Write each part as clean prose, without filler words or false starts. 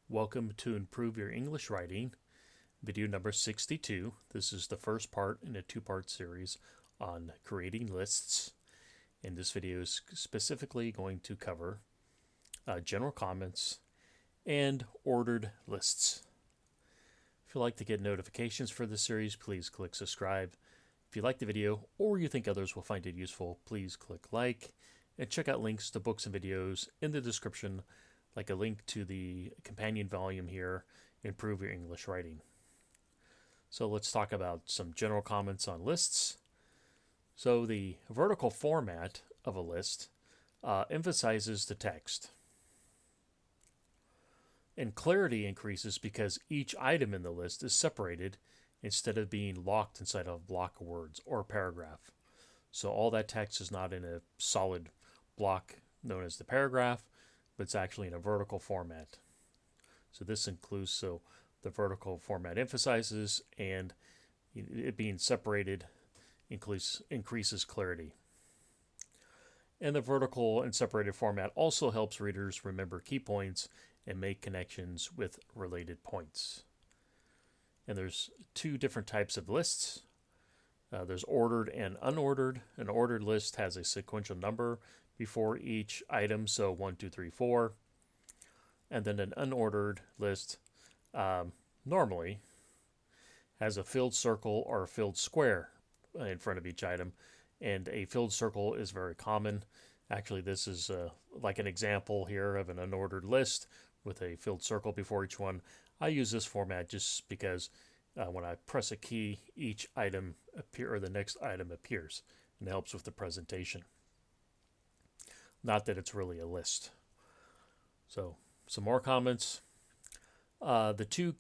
Welcome to Improve Your English Writing, video number 62. This is the first part in a two-part series on creating lists. And this video is specifically going to cover general comments and ordered lists. If you'd like to get notifications for this series, please click subscribe. If you like the video or you think others will find it useful, please click like and check out links to books and videos in the description, like a link to the companion volume here, Improve Your English Writing. So let's talk about some general comments on lists. So the vertical format of a list emphasizes the text. And clarity increases because each item in the list is separated instead of being locked inside a block of words or paragraph. So all that text is not in a solid block known as the paragraph, but it's actually in a vertical format. So this includes, the vertical format emphasizes, and it being separated increases clarity. And the vertical and separated format also helps readers remember key points and make connections with related points. And there's two different types of lists. There's ordered and unordered. An ordered list has a sequential number before each item, so 1, 2, 3, 4. And then an unordered list normally has a filled circle or a filled square in front of each item. And a filled circle is very common. Actually, this is like an example here of an unordered list with a filled circle before each one. I use this format just because when I press a key, each item the next item appears, and it helps with the presentation. Not that it's really a list. So some more comments. The two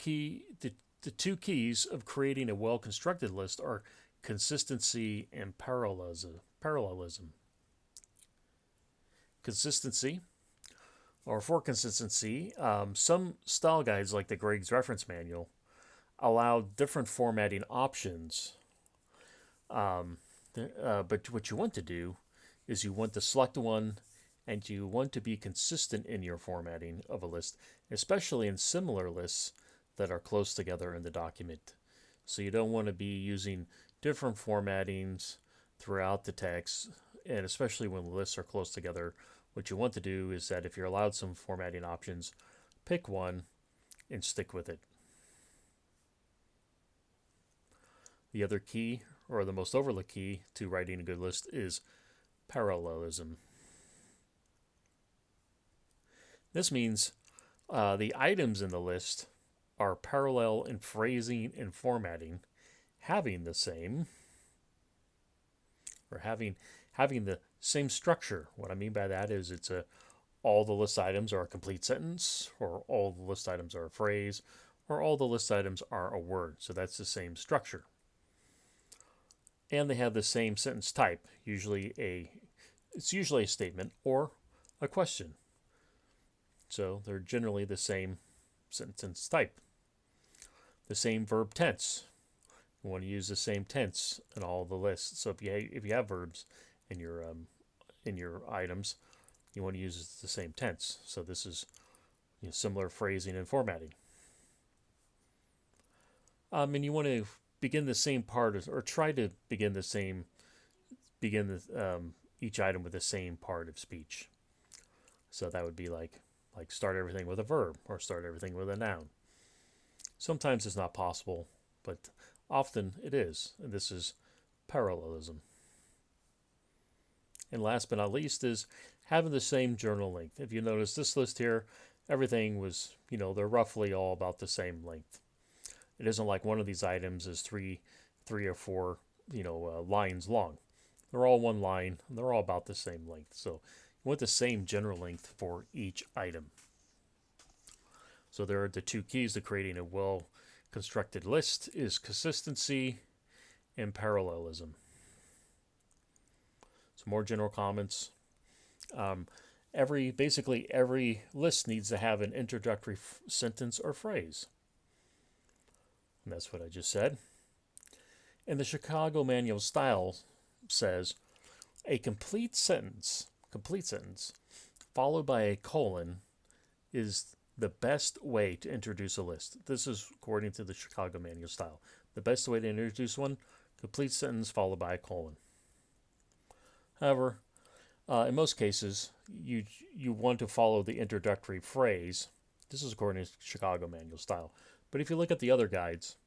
keys of creating a well-constructed list are consistency and parallelism. Consistency, or for consistency, some style guides like the Greg's Reference Manual allow different formatting options. But what you want to do is you want to select one, and you want to be consistent in your formatting of a list, especially in similar lists that are close together in the document. So you don't want to be using different formattings throughout the text, and especially when the lists are close together. What you want to do is that if you're allowed some formatting options, pick one and stick with it. The other key, or the most overlooked key to writing a good list, is parallelism. This means the items in the list are parallel in phrasing and formatting, having the same structure. What I mean by that is all the list items are a complete sentence, or all the list items are a phrase, or all the list items are a word. So that's the same structure. And they have the same sentence type. It's usually a statement or a question. So they're generally the same sentence type. The same verb tense. You want to use the same tense in all the lists. So if you have verbs in your items, you want to use the same tense. So this is similar phrasing and formatting. And you want to begin the same part, or try to begin each item with the same part of speech. So that would be like start everything with a verb or start everything with a noun. Sometimes it's not possible, but often it is, and this is parallelism. And last but not least is having the same journal length. If you notice this list here, everything was, they're roughly all about the same length. It isn't like one of these items is three or four, lines long. They're all one line, and they're all about the same length. So you want the same general length for each item. So there are the two keys to creating a well-constructed list is consistency and parallelism. Some more general comments. Basically every list needs to have an introductory sentence or phrase. And that's what I just said. And the Chicago Manual Style says a complete sentence followed by a colon is The best way to introduce a list, this is according to the Chicago Manual style. The best way to introduce one, complete sentence followed by a colon. However, in most cases, you want to follow the introductory phrase. This is according to Chicago Manual style. But if you look at the other guides,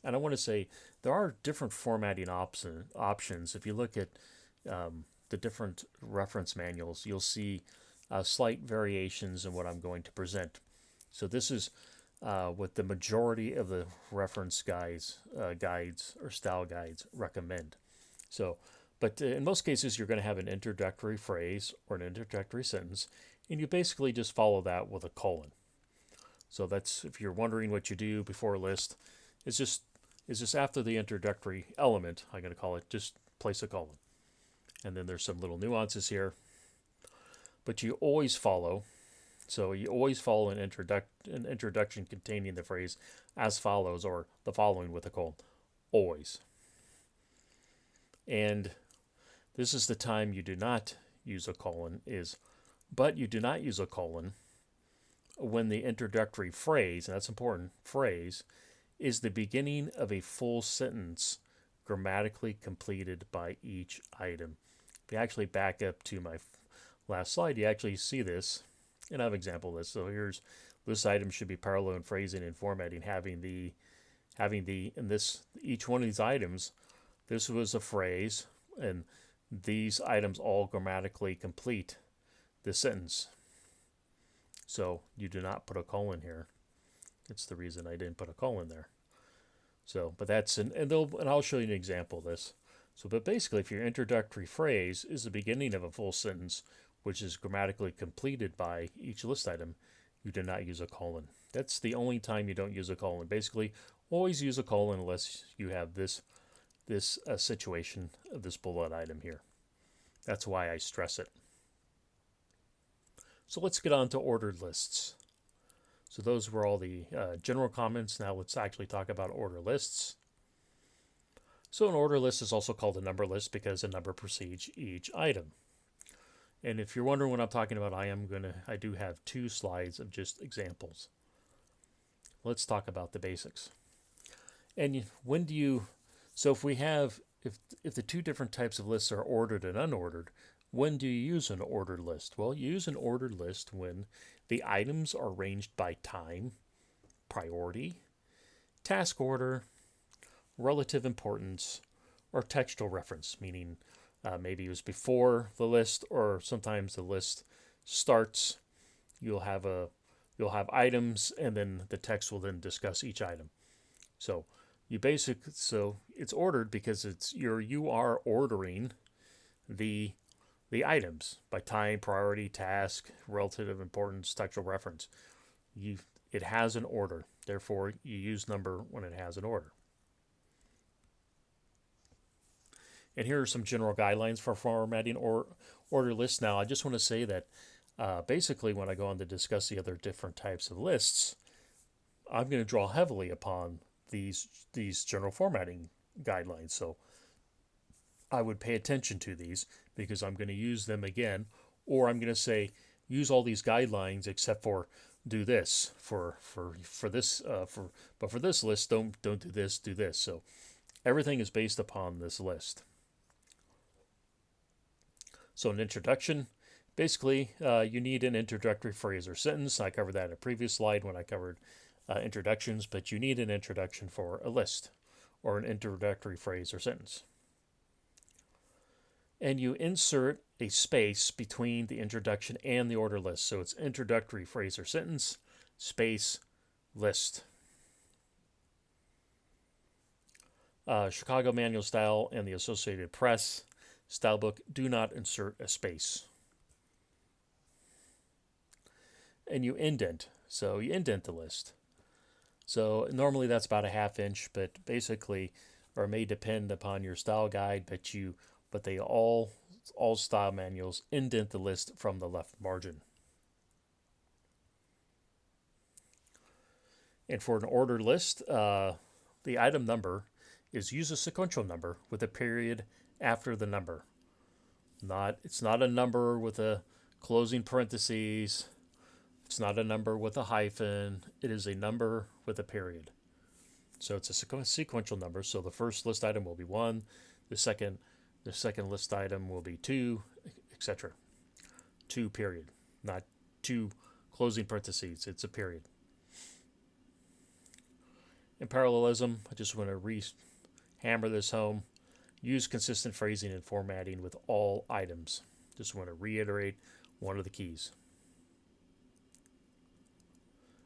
and I want to say there are different formatting options. If you look at the different reference manuals, you'll see slight variations in what I'm going to present. So this is what the majority of the reference guides or style guides recommend. So, but in most cases, you're going to have an introductory phrase or an introductory sentence, and you basically just follow that with a colon. So that's, if you're wondering what you do before a list, it's just after the introductory element, I'm going to call it, just place a colon. And then there's some little nuances here, but you always follow. So you always follow an introduction containing the phrase as follows or the following with a colon. Always. And this is the time you do not use a colon but you do not use a colon when the introductory phrase, and that's important, phrase, is the beginning of a full sentence grammatically completed by each item. If you actually back up to my last slide, you actually see this, and I have an example of this. So here's, this item should be parallel in phrasing and formatting, having the, in this, each one of these items, this was a phrase, and these items all grammatically complete the sentence. So you do not put a colon here. It's the reason I didn't put a colon there. So, but that's, and I'll show you an example of this. So, but basically, if your introductory phrase is the beginning of a full sentence, which is grammatically completed by each list item, you do not use a colon. That's the only time you don't use a colon. Basically, always use a colon unless you have this situation of this bullet item here. That's why I stress it. So let's get on to ordered lists. So those were all the general comments. Now let's actually talk about order lists. So an order list is also called a number list because a number precedes each item. And if you're wondering what I'm talking about, I do have 2 slides of just examples. Let's talk about the basics. And so if we have, if the 2 different types of lists are ordered and unordered, when do you use an ordered list? Well, you use an ordered list when the items are arranged by time, priority, task order, relative importance, or textual reference, meaning maybe it was before the list, or sometimes the list starts. You'll have items, and then the text will then discuss each item. So so it's ordered because you are ordering the items by time, priority, task, relative importance, textual reference. It has an order. Therefore, you use number when it has an order. And here are some general guidelines for formatting order lists. Now, I just want to say that basically when I go on to discuss the other different types of lists, I'm going to draw heavily upon these general formatting guidelines. So I would pay attention to these because I'm going to use them again, or I'm going to say use all these guidelines except for do this for this but for this list don't do this, do this. So everything is based upon this list. So an introduction, basically you need an introductory phrase or sentence. I covered that in a previous slide when I covered introductions, but you need an introduction for a list or an introductory phrase or sentence. And you insert a space between the introduction and the order list. So it's introductory phrase or sentence, space, list. Chicago Manual Style and the Associated Press Style Book do not insert a space. And you indent. So you indent the list. So normally that's about a 1/2 inch, but basically, or may depend upon your style guide, but they all style manuals indent the list from the left margin. And for an ordered list, the item number is use a sequential number with a period after the number. It's not a number with a closing parentheses It's not a number with a hyphen. It is a number with a period. So it's a sequential number. So the first list item will be 1, the second list item will be 2, etc. 2 period, not 2 closing parentheses. It's a period. In parallelism, I just want to hammer this home. Use consistent phrasing and formatting with all items. Just want to reiterate one of the keys.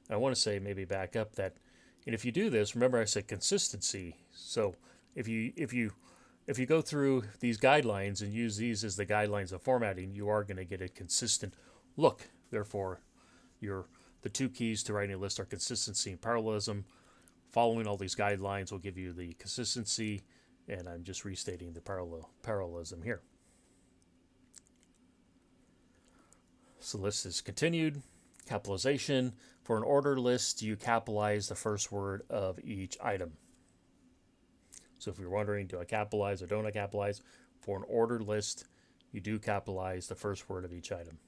I want to say, maybe back up, that, and if you do this, remember I said consistency. So if you go through these guidelines and use these as the guidelines of formatting, you are going to get a consistent look. Therefore, the 2 keys to writing a list are consistency and parallelism. Following all these guidelines will give you the consistency, and I'm just restating the parallelism here. So list is continued. Capitalization. For an order list, you capitalize the first word of each item. So if you're wondering, do I capitalize or don't I capitalize? For an ordered list, you do capitalize the first word of each item.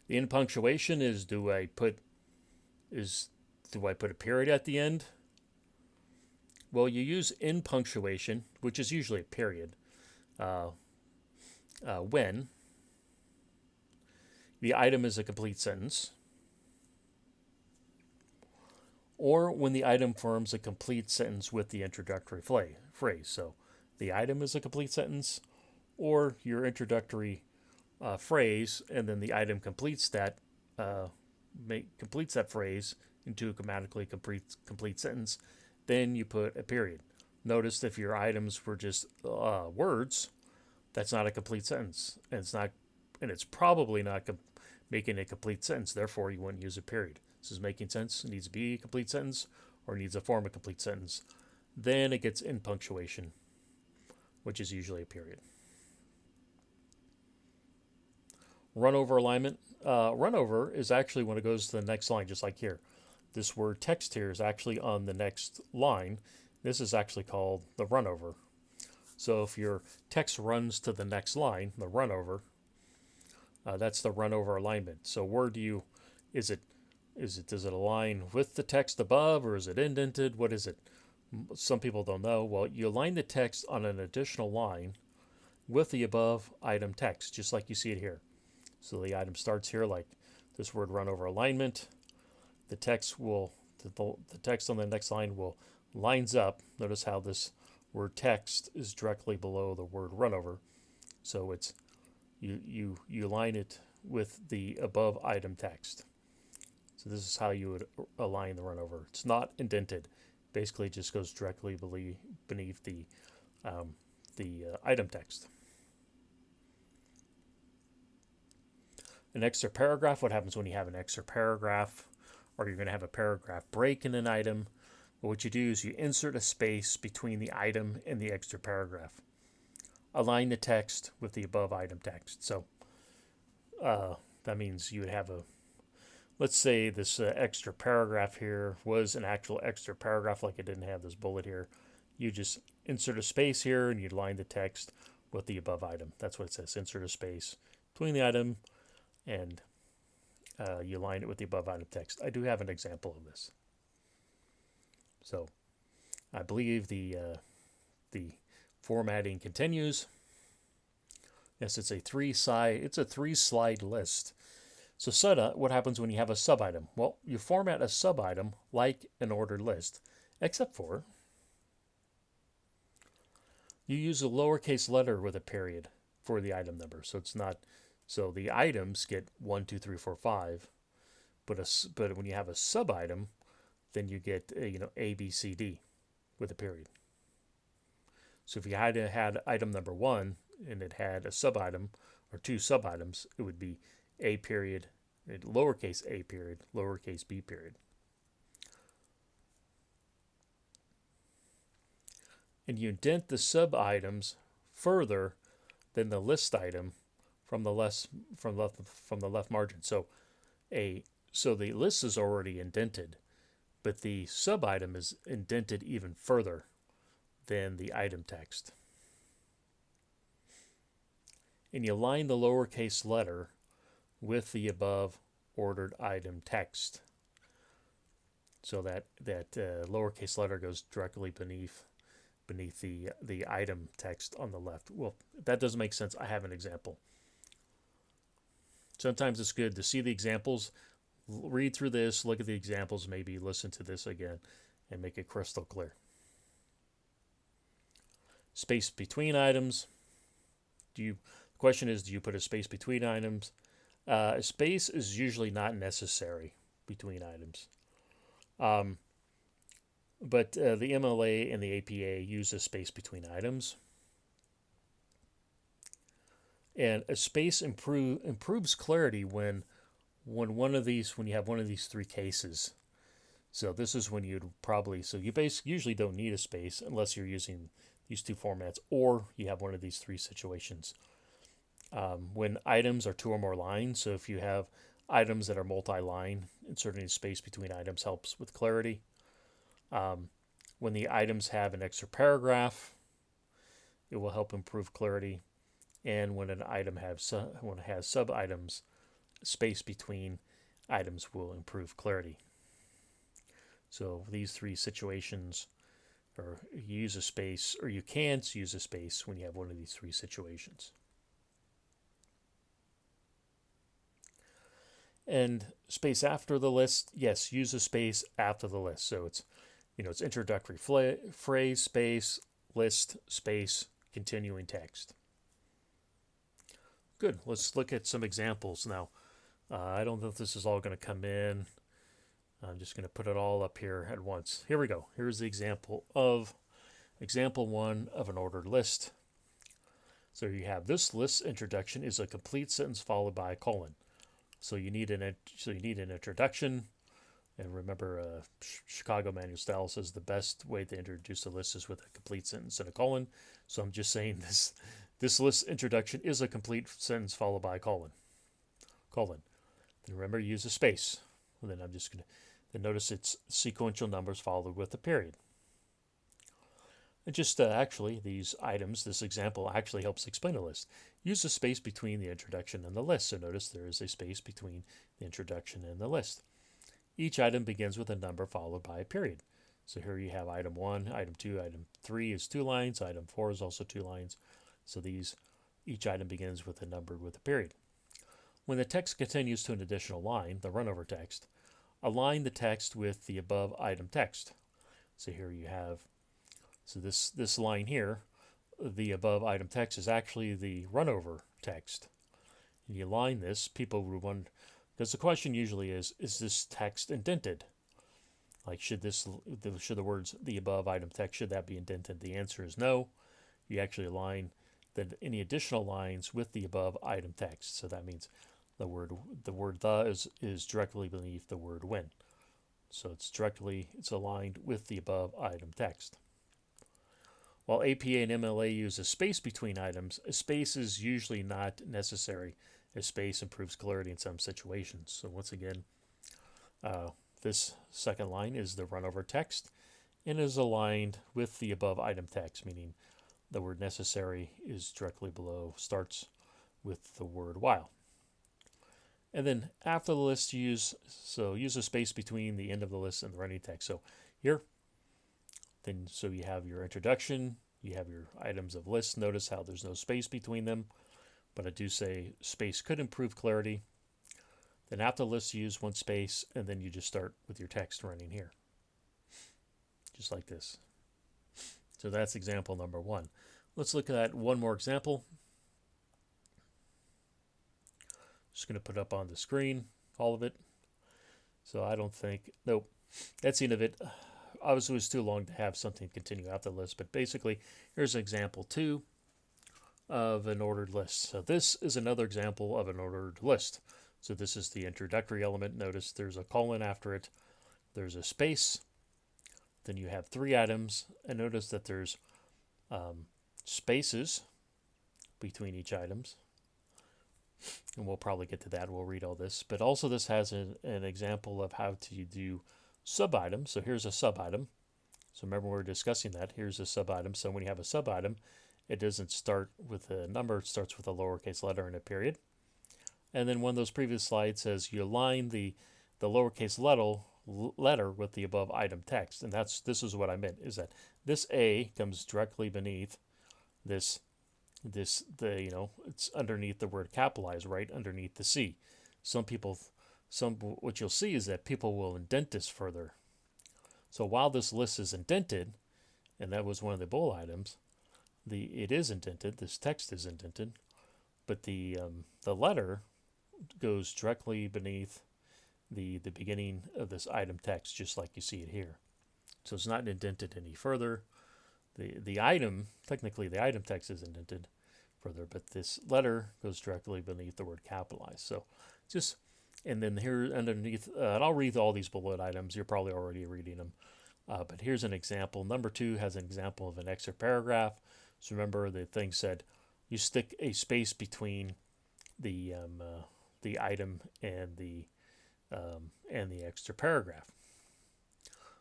The end punctuation is, do I put a period at the end? Well, you use end punctuation, which is usually a period, when the item is a complete sentence, or when the item forms a complete sentence with the introductory phrase. So the item is a complete sentence, or your introductory phrase, and then the item completes that phrase into a grammatically complete sentence. Then you put a period. Notice if your items were just words, that's not a complete sentence, and it's probably not making a complete sentence. Therefore, you wouldn't use a period. This is making sense. It needs to be a complete sentence, or it needs to form a complete sentence. Then it gets in punctuation, which is usually a period. Run over alignment. Run over is actually when it goes to the next line, just like here. This word text here is actually on the next line. This is actually called the run over. So if your text runs to the next line, the run over, that's the run over alignment. So where does it align with the text above, or is it indented? What is it? Some people don't know. Well, you align the text on an additional line with the above item text, just like you see it here. So the item starts here like this word run over alignment. The text on the next line will lines up. Notice how this word text is directly below the word run over. So it's you align it with the above item text. So this is how you would align the run over. It's not indented. Basically, it just goes directly beneath the item text. An extra paragraph. What happens when you have an extra paragraph, or you're going to have a paragraph break in an item? Well, what you do is you insert a space between the item and the extra paragraph. Align the text with the above item text. So that means you would have let's say this extra paragraph here was an actual extra paragraph, like it didn't have this bullet here. You just insert a space here and you align the text with the above item. That's what it says, insert a space between the item and you align it with the above item text. I do have an example of this. So I believe the formatting continues. Yes, it's a three slide list. So what happens when you have a sub-item? Well, you format a sub-item like an ordered list, except for you use a lowercase letter with a period for the item number. So it's not, so the items get 1, 2, 3, 4, 5, but when you have a sub-item, then you get A, B, C, D with a period. So if you had item number 1 and it had a sub-item or 2 sub-items, it would be A period, lowercase a period, lowercase b period. And you indent the sub-items further than the list item from the left margin. So the list is already indented, but the sub-item is indented even further than the item text. And you align the lowercase letter with the above ordered item text. So that lowercase letter goes directly beneath the item text on the left. Well, if that doesn't make sense, I have an example. Sometimes it's good to see the examples, read through this, look at the examples, maybe listen to this again, and make it crystal clear. Space between items. The question is, do you put a space between items? A space is usually not necessary between items. But the MLA and the APA use a space between items. And a space improves clarity when you have one of these three cases. So this is when you basically usually don't need a space unless you're using these two formats, or you have one of these three situations. When items are two or more lines, so if you have items that are multi-line, inserting a space between items helps with clarity. When the items have an extra paragraph, it will help improve clarity. And when an item has sub-items, space between items will improve clarity. So these three situations, or you use a space, or you can't use a space when you have one of these three situations. And space after the list, yes, use a space after the list. So it's introductory phrase, space, list, space, continuing text. Good. Let's look at some examples now. I don't know if this is all going to come in. I'm just going to put it all up here at once. Here we go. Here's the example 1 of an ordered list. So you have this list introduction is a complete sentence followed by a colon. So you need an introduction. And remember, Chicago Manual Style says the best way to introduce a list is with a complete sentence and a colon. So I'm just saying this list introduction is a complete sentence followed by a colon. Then remember, use a space. And then I'm just going to notice it's sequential numbers followed with a period. And just actually, these items, this example actually helps explain a list. Use a space between the introduction and the list. So notice there is a space between the introduction and the list. Each item begins with a number followed by a period. So here you have item 1, item 2, item 3 is 2 lines, item 4 is also 2 lines. So each item begins with a number with a period. When the text continues to an additional line, the runover text, align the text with the above item text. So here you have, this line here, the above item text is actually the runover text. And you align this, people would wonder, because the question usually is this text indented? Like, should the words the above item text, should that be indented? The answer is no. You actually align any additional lines with the above item text. So that means the word the is directly beneath the word when. So it's aligned with the above item text. While APA and MLA use a space between items, a space is usually not necessary. A space improves clarity in some situations. So once again, this second line is the runover text and is aligned with the above item text, meaning the word necessary is directly below, starts with the word while. And then after the list, use a space between the end of the list and the running text. So here, so you have your introduction, you have your items of list. Notice how there's no space between them, but I do say space could improve clarity. Then after the list, you use one space, and then you just start with your text running here, just like this. So that's example number 1. Let's look at one more example. Just going to put up on the screen all of it. So I don't think, nope, that's the end of it. Obviously, it was too long to have something continue after the list, but basically, here's example 2 of an ordered list. So this is another example of an ordered list. So this is the introductory element. Notice there's a colon after it. There's a space. Then you have 3 items. And notice that there's spaces between each items. And we'll probably get to that. We'll read all this. But also this has an example of how to do sub-items. So here's a sub-item. So remember we were discussing that. Here's a sub-item. So when you have a sub-item, it doesn't start with a number. It starts with a lowercase letter and a period. And then one of those previous slides says you align the lowercase letter with the above item text. And this is what I meant, is that this A comes directly beneath it's underneath the word capitalized, right underneath the C. What you'll see is that people will indent this further. So while this list is indented, and that was one of the bold items, it is indented, this text is indented, but the letter goes directly beneath the beginning of this item text, just like you see it here. So it's not indented any further. Technically the item text is indented further, but this letter goes directly beneath the word capitalized. So and then here underneath, and I'll read all these bullet items. You're probably already reading them. But here's an example. Number 2 has an example of an extra paragraph. So remember the thing said you stick a space between the item and the extra paragraph.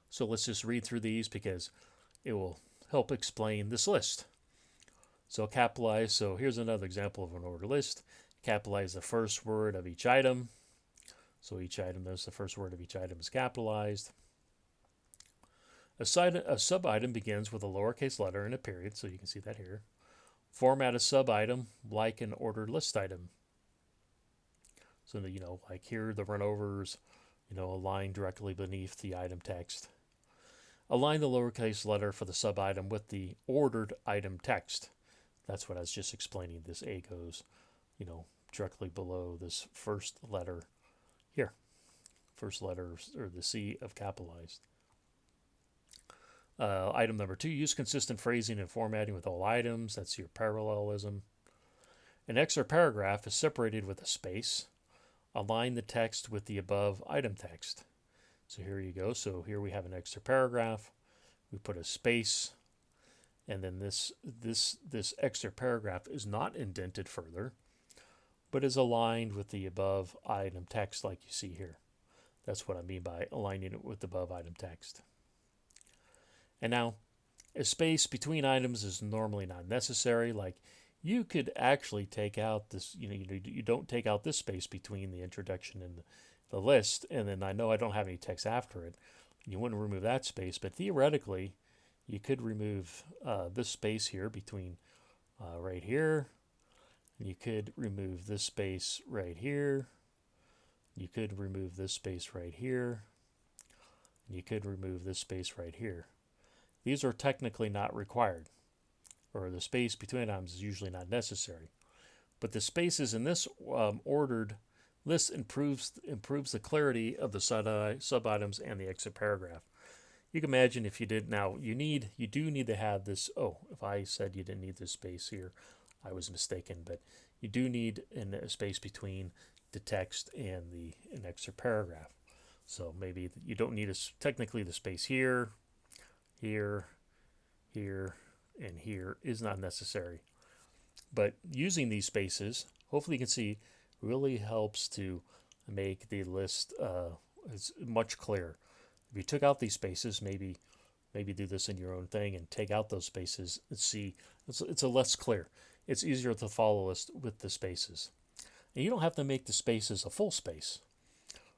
So let's just read through these because it will help explain this list. So capitalize. So here's another example of an order list. Capitalize the first word of each item. So each item, notice the first word of each item is capitalized. A sub-item begins with a lowercase letter and a period, so you can see that here. Format a sub-item like an ordered list item. So, like here, the runovers, align directly beneath the item text. Align the lowercase letter for the sub-item with the ordered item text. That's what I was just explaining. This A goes, directly below this first letter here. First letter, or the C of capitalized. Item number 2, use consistent phrasing and formatting with all items. That's your parallelism. An extra paragraph is separated with a space. Align the text with the above item text. So here you go. So here we have an extra paragraph. We put a space, and then this extra paragraph is not indented further, but is aligned with the above item text like you see here. That's what I mean by aligning it with the above item text. And now, a space between items is normally not necessary. Like you could actually take out this, you don't take out this space between the introduction and the list, and then I know I don't have any text after it. You wouldn't remove that space, but theoretically, you could remove this space here between right here. You could remove this space right here. You could remove this space right here. You could remove this space right here. These are technically not required, or the space between items is usually not necessary. But the spaces in this ordered list improves the clarity of the sub-items and the extra paragraph. You can imagine if you did, now you do need to have this, if I said you didn't need this space here, I was mistaken, but you do need a space between the text and an extra paragraph. So maybe you don't need technically the space here, here, here, and here is not necessary. But using these spaces, hopefully you can see, really helps to make the list much clearer. If you took out these spaces, maybe do this in your own thing and take out those spaces and see, it's a less clear. It's easier to follow us with the spaces. And you don't have to make the spaces a full space.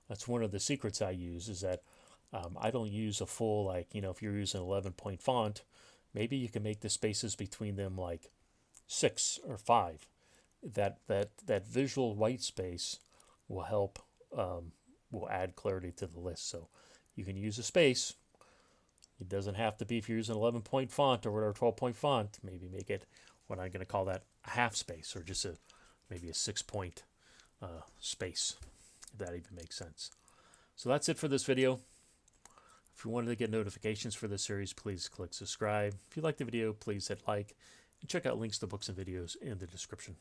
That's one of the secrets I use, is that I don't use a full, like, if you're using 11-point font, maybe you can make the spaces between them like 6 or 5. That visual white space will help, will add clarity to the list. So you can use a space. It doesn't have to be, if you're using 11-point font or whatever, 12-point font, maybe make it what I'm going to call that a half space, or just maybe a 6-point space, if that even makes sense. So that's it for this video. If you wanted to get notifications for this series, please click subscribe. If you like the video, please hit like, and check out links to books and videos in the description.